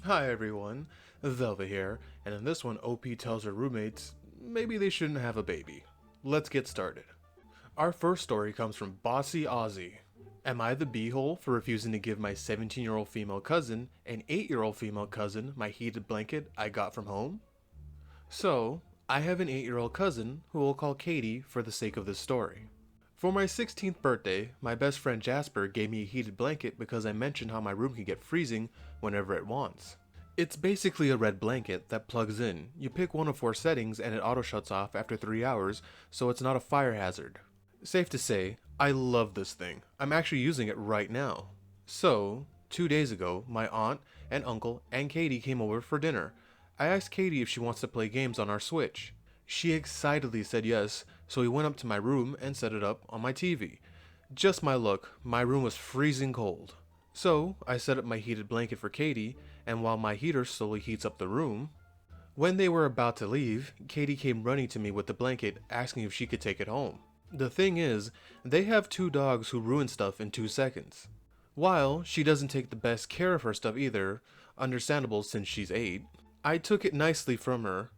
Hi everyone, Velva here, and in this one OP tells her roommates maybe they shouldn't have a baby. Let's get started. Our first story comes from Bossy Ozzy. Am I the beehole for refusing to give my 17-year-old female cousin and 8-year-old female cousin my heated blanket I got from home? So, I have an 8-year-old cousin who we'll call Katie for the sake of this story. For my 16th birthday, my best friend Jasper gave me a heated blanket because I mentioned how my room can get freezing whenever it wants. It's basically a red blanket that plugs in. You pick one of 4 settings and it auto shuts off after 3 hours, so it's not a fire hazard. Safe to say, I love this thing. I'm actually using it right now. So, 2 days ago, my aunt and uncle and Katie came over for dinner. I asked Katie if she wants to play games on our Switch. She excitedly said yes, so we went up to my room and set it up on my TV. Just my luck, my room was freezing cold. So, I set up my heated blanket for Katie, and while my heater slowly heats up the room, when they were about to leave, Katie came running to me with the blanket asking if she could take it home. The thing is, they have 2 dogs who ruin stuff in 2 seconds. While she doesn't take the best care of her stuff either, understandable since she's 8, I took it nicely from her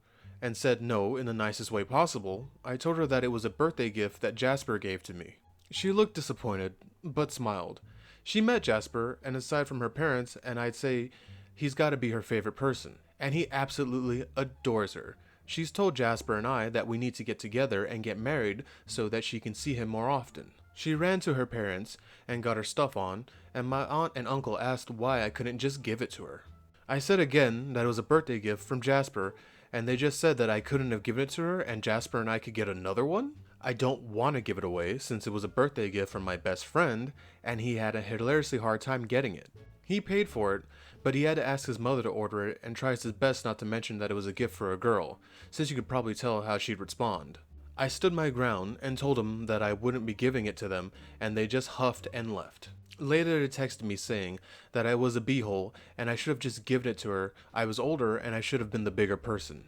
and said no in the nicest way possible. I told her that it was a birthday gift that Jasper gave to me. She looked disappointed, but smiled. She met Jasper, and aside from her parents, and I'd say he's gotta be her favorite person. And he absolutely adores her. She's told Jasper and I that we need to get together and get married so that she can see him more often. She ran to her parents and got her stuff on, and my aunt and uncle asked why I couldn't just give it to her. I said again that it was a birthday gift from Jasper, and they just said that I couldn't have given it to her and Jasper and I could get another one? I don't want to give it away since it was a birthday gift from my best friend, and he had a hilariously hard time getting it. He paid for it, but he had to ask his mother to order it and tries his best not to mention that it was a gift for a girl, since you could probably tell how she'd respond. I stood my ground and told him that I wouldn't be giving it to them, and they just huffed and left. Later they texted me saying that I was a beehole and I should have just given it to her. I was older and I should have been the bigger person.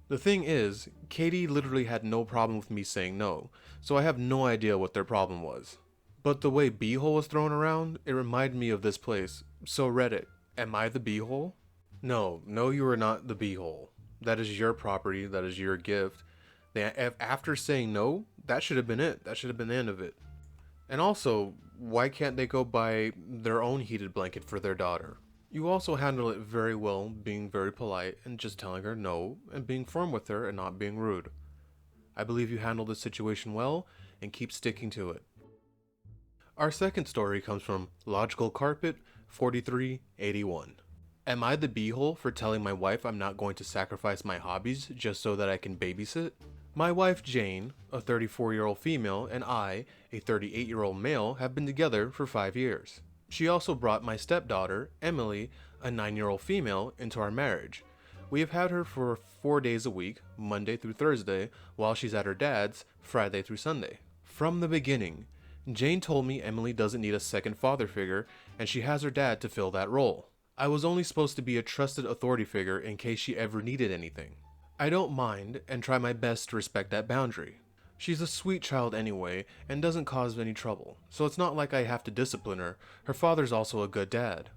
The thing is, Katie literally had no problem with me saying no, so I have no idea what their problem was. But the way beehole was thrown around, it reminded me of this place. So Reddit, am I the beehole? No, you are not the beehole. That is your property, that is your gift. After saying no, that should have been it. That should have been the end of it. And also, why can't they go buy their own heated blanket for their daughter? You also handle it very well, being very polite and just telling her no, and being firm with her and not being rude. I believe you handled this situation well, and keep sticking to it. Our second story comes from Logical Carpet 4381. Am I the beehole for telling my wife I'm not going to sacrifice my hobbies just so that I can babysit? My wife Jane, a 34-year-old female, and I, a 38-year-old male, have been together for 5 years. She also brought my stepdaughter, Emily, a 9-year-old female, into our marriage. We have had her for 4 days a week, Monday through Thursday, while she's at her dad's, Friday through Sunday. From the beginning, Jane told me Emily doesn't need a second father figure, and she has her dad to fill that role. I was only supposed to be a trusted authority figure in case she ever needed anything. I don't mind and try my best to respect that boundary. She's a sweet child anyway and doesn't cause any trouble, so it's not like I have to discipline her. Her father's also a good dad.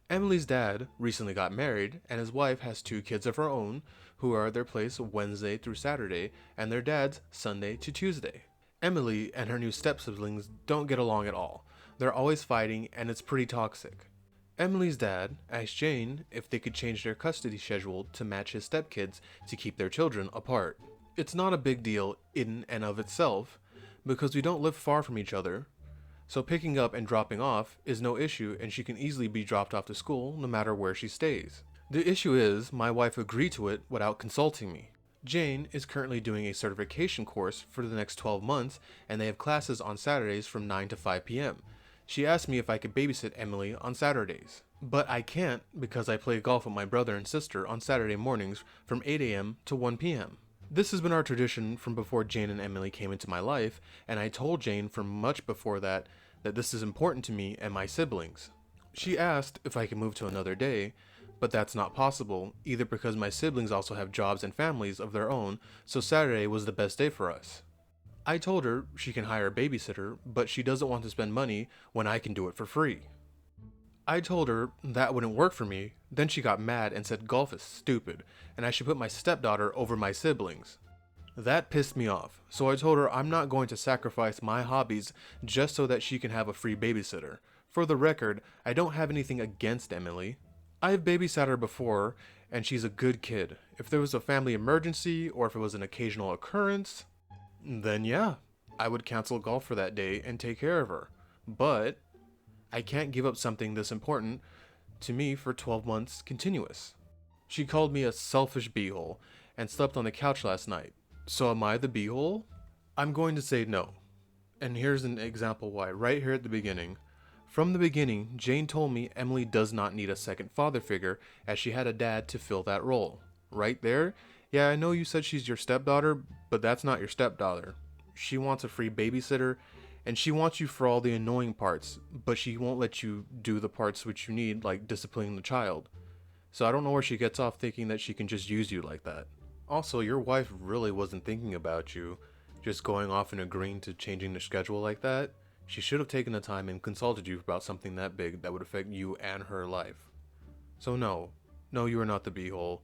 Emily's dad recently got married, and his wife has 2 kids of her own who are at their place Wednesday through Saturday and their dad's Sunday to Tuesday. Emily and her new step-siblings don't get along at all. They're always fighting and it's pretty toxic. Emily's dad asked Jane if they could change their custody schedule to match his stepkids to keep their children apart. It's not a big deal in and of itself, because we don't live far from each other, so picking up and dropping off is no issue and she can easily be dropped off to school no matter where she stays. The issue is my wife agreed to it without consulting me. Jane is currently doing a certification course for the next 12 months and they have classes on Saturdays from 9 to 5 p.m. She asked me if I could babysit Emily on Saturdays, but I can't because I play golf with my brother and sister on Saturday mornings from 8 a.m. to 1 p.m. This has been our tradition from before Jane and Emily came into my life, and I told Jane from much before that this is important to me and my siblings. She asked if I could move to another day, but that's not possible, either because my siblings also have jobs and families of their own, so Saturday was the best day for us. I told her she can hire a babysitter, but she doesn't want to spend money when I can do it for free. I told her that wouldn't work for me, then she got mad and said golf is stupid, and I should put my stepdaughter over my siblings. That pissed me off, so I told her I'm not going to sacrifice my hobbies just so that she can have a free babysitter. For the record, I don't have anything against Emily. I've babysat her before, and she's a good kid. If there was a family emergency, or if it was an occasional occurrence, then yeah, I would cancel golf for that day and take care of her. But I can't give up something this important to me for 12 months continuous. She called me a selfish beehole and slept on the couch last night. So am I the beehole? I'm going to say no. And here's an example why, right here at the beginning. From the beginning, Jane told me Emily does not need a second father figure as she had a dad to fill that role. Right there? Yeah, I know you said she's your stepdaughter, but that's not your stepdaughter. She wants a free babysitter, and she wants you for all the annoying parts, but she won't let you do the parts which you need, like disciplining the child. So I don't know where she gets off thinking that she can just use you like that. Also, your wife really wasn't thinking about you, just going off and agreeing to changing the schedule like that. She should have taken the time and consulted you about something that big that would affect you and her life. So no, you are not the beehole.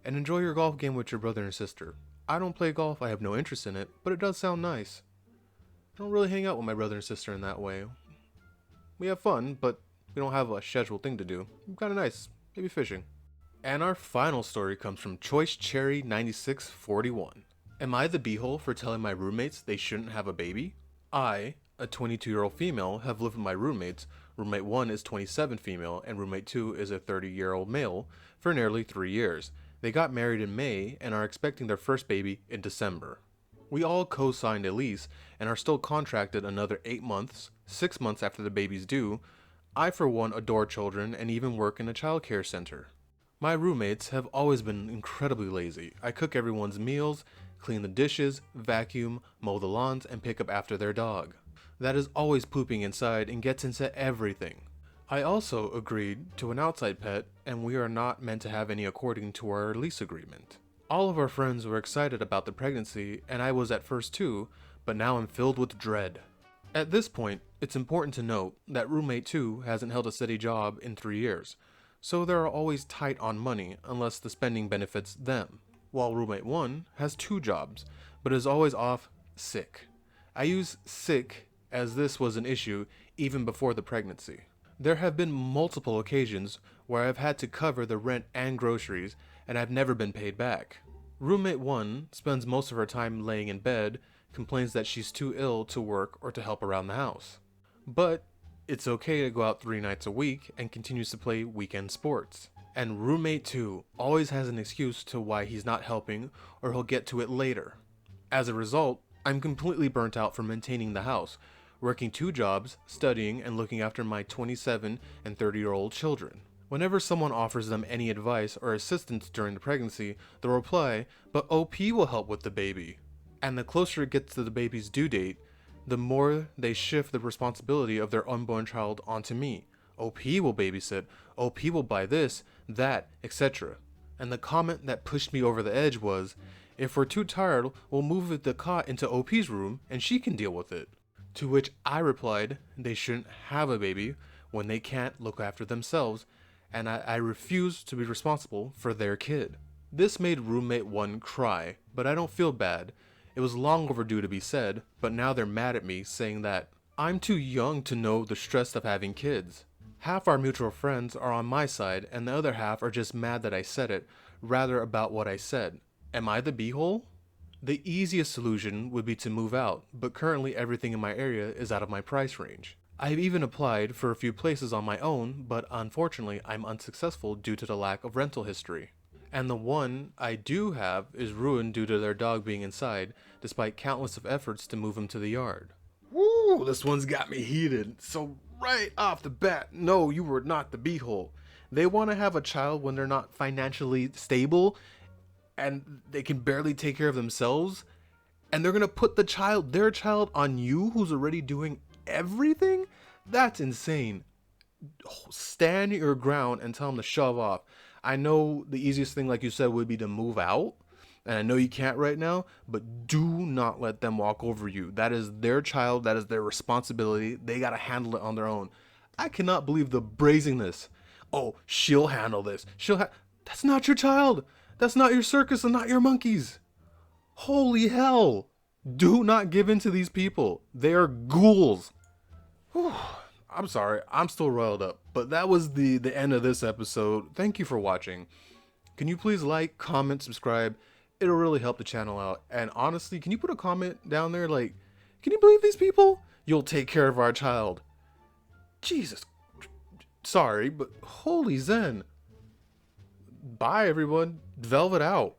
And enjoy your golf game with your brother and sister. I don't play golf, I have no interest in it, but it does sound nice. I don't really hang out with my brother and sister in that way. We have fun, but we don't have a scheduled thing to do. Kinda nice, maybe fishing. And our final story comes from Choice Cherry 9641. Am I the beehole for telling my roommates they shouldn't have a baby? I, a 22-year-old female, have lived with my roommates. Roommate 1 is 27 female, and roommate 2 is a 30-year-old male, for nearly 3 years. They got married in May and are expecting their first baby in December. We all co-signed a lease and are still contracted another 8 months, 6 months after the baby's due. I for one adore children and even work in a child care center. My roommates have always been incredibly lazy. I cook everyone's meals, clean the dishes, vacuum, mow the lawns, and pick up after their dog. That is always pooping inside and gets into everything. I also agreed to an outside pet, and we are not meant to have any according to our lease agreement. All of our friends were excited about the pregnancy, and I was at first too, but now I'm filled with dread. At this point, it's important to note that roommate 2 hasn't held a steady job in 3 years. So they're always tight on money unless the spending benefits them, while roommate 1 has 2 jobs, but is always off sick. I use sick as this was an issue even before the pregnancy. There have been multiple occasions where I've had to cover the rent and groceries, and I've never been paid back. Roommate 1 spends most of her time laying in bed, complains that she's too ill to work or to help around the house. But it's okay to go out 3 nights a week and continues to play weekend sports. And roommate 2 always has an excuse to why he's not helping, or he'll get to it later. As a result, I'm completely burnt out from maintaining the house, working 2 jobs, studying, and looking after my 27 and 30-year-old children. Whenever someone offers them any advice or assistance during the pregnancy, they'll reply, "But OP will help with the baby." And the closer it gets to the baby's due date, the more they shift the responsibility of their unborn child onto me. OP will babysit, OP will buy this, that, etc. And the comment that pushed me over the edge was, "If we're too tired, we'll move the cot into OP's room and she can deal with it." To which I replied, they shouldn't have a baby when they can't look after themselves, and I refuse to be responsible for their kid. This made roommate 1 cry, but I don't feel bad. It was long overdue to be said, but now they're mad at me, saying that I'm too young to know the stress of having kids. Half our mutual friends are on my side, and the other half are just mad that I said it, rather about what I said. Am I the beehole? The easiest solution would be to move out, but currently everything in my area is out of my price range. I've even applied for a few places on my own, but unfortunately I'm unsuccessful due to the lack of rental history. And the one I do have is ruined due to their dog being inside, despite countless of efforts to move him to the yard. Woo, this one's got me heated. So right off the bat, no, you were not the beehole. They want to have a child when they're not financially stable, and they can barely take care of themselves, and they're gonna put their child on you who's already doing everything? That's insane. Stand your ground and tell them to shove off. I know the easiest thing, like you said, would be to move out, and I know you can't right now, but do not let them walk over you. That is their child, that is their responsibility. They gotta handle it on their own. I cannot believe the brazenness. Oh, she'll handle this. That's not your child. That's not your circus and not your monkeys. Holy hell. Do not give in to these people. They are ghouls. Whew. I'm sorry. I'm still riled up. But that was the end of this episode. Thank you for watching. Can you please like, comment, subscribe? It'll really help the channel out. And honestly, can you put a comment down there like, can you believe these people? You'll take care of our child. Jesus. Sorry, but holy Zen. Bye, everyone. Velvet out.